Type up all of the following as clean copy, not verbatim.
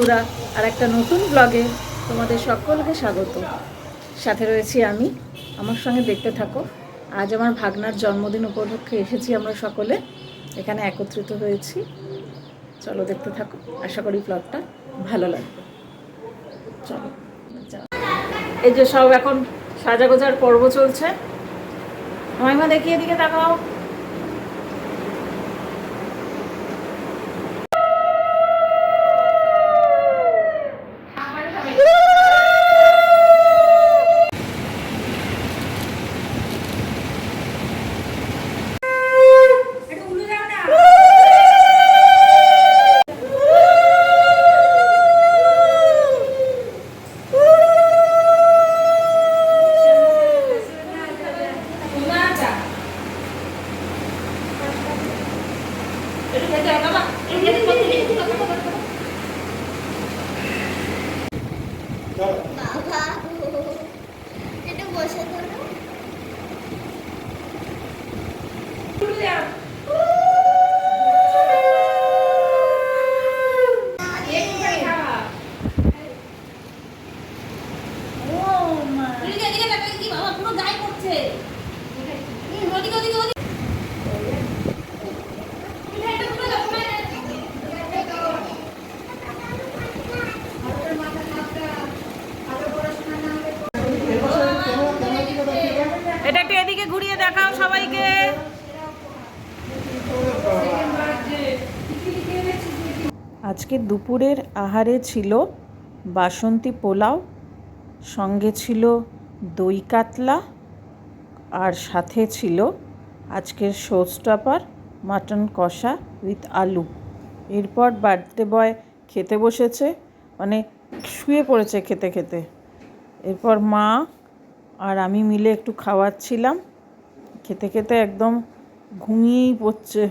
বন্ধুরা, আর একটা নতুন ব্লগে তোমাদের সকলকে স্বাগত। সাথে রয়েছি আমি, আমার সঙ্গে দেখতে থাকো। আজ আমার ভাগনার জন্মদিন উপলক্ষে এসেছি আমরা সকলে, এখানে একত্রিত হয়েছি। চলো দেখতে থাকো, আশা করি ব্লগটা ভালো লাগবে। চলো, এই যে সব এখন সাজাগোজার পর্ব চলছে। মাইমা দেখি, এদিকে তাকাও। এটা একটু এদিকে ঘুরিয়ে দেখাও সবাইকে। আজকে দুপুরের আহারে ছিল বাসন্তী পোলাও, সঙ্গে ছিল দই কাতলা, আর সাথে ছিল আজকের শোস্টপার মাটন কষা উইথ আলু। এরপর বার্থডে বয় খেতে বসেছে, মানে শুয়ে পড়েছে খেতে খেতে। এরপর মা আর আমি মিলে একটু খাওয়াচ্ছিলাম। খেতে খেতে একদম ঘুমিয়েই পড়ছে,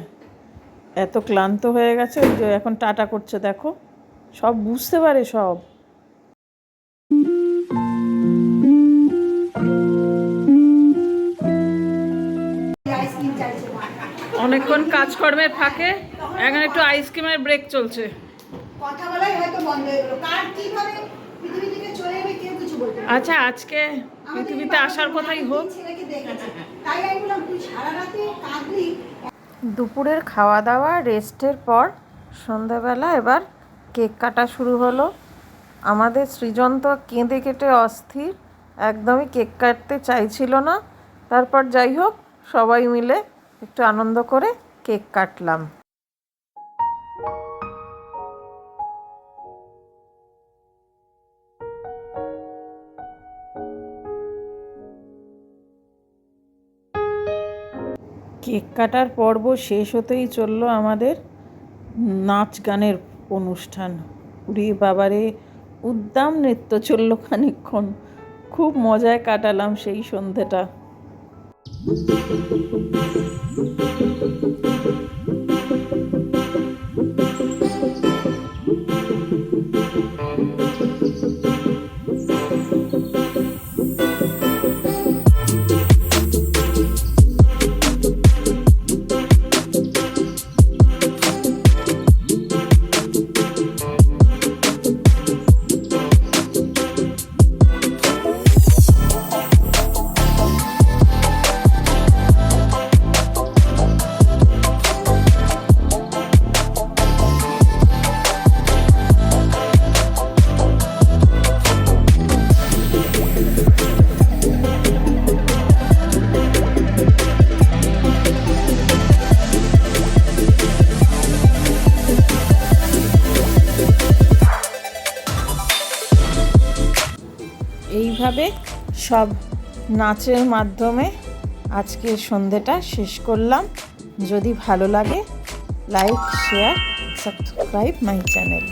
এত ক্লান্ত হয়ে গেছে যে এখন টাটা করছে। দেখো, সব বুঝতে পারে সব। অনেকক্ষণ কাজকর্মের ফাঁকে এখন একটু আইসক্রিমের ব্রেক চলছে। কথা বলাই হয়তো বন্ধ হয়ে গেল। কার কিভাবে পৃথিবী থেকে চলে যাবে কেউ কিছু বলতে পারে না। আচ্ছা, আজকে পৃথিবীতে আসার কথাই হোক। ছেলেকে দেখেছে, তাই আমি বললাম তুই সারা রাতে কাঁদলি। দুপুরের খাওয়া দাওয়া রেস্টের পর সন্ধ্যাবেলা এবার কেক কাটা শুরু হলো। আমাদের সৃজন তো কেঁদে কেটে অস্থির, একদমই কেক কাটতে চাইছিল না। তারপর যাই হোক, সবাই মিলে একটু আনন্দ করে কেক কাটলাম। কেক কাটার পর্ব শেষ হতেই চললো আমাদের নাচ গানের অনুষ্ঠান। উড়ি বাবারে, উদ্দাম নৃত্য চললো খানিকক্ষণ। খুব মজায় কাটালাম সেই সন্ধেটা। এইভাবে সব নাচের মাধ্যমে আজকের সন্ধেটা শেষ করলাম। যদি ভালো লাগে, like, share, subscribe my channel.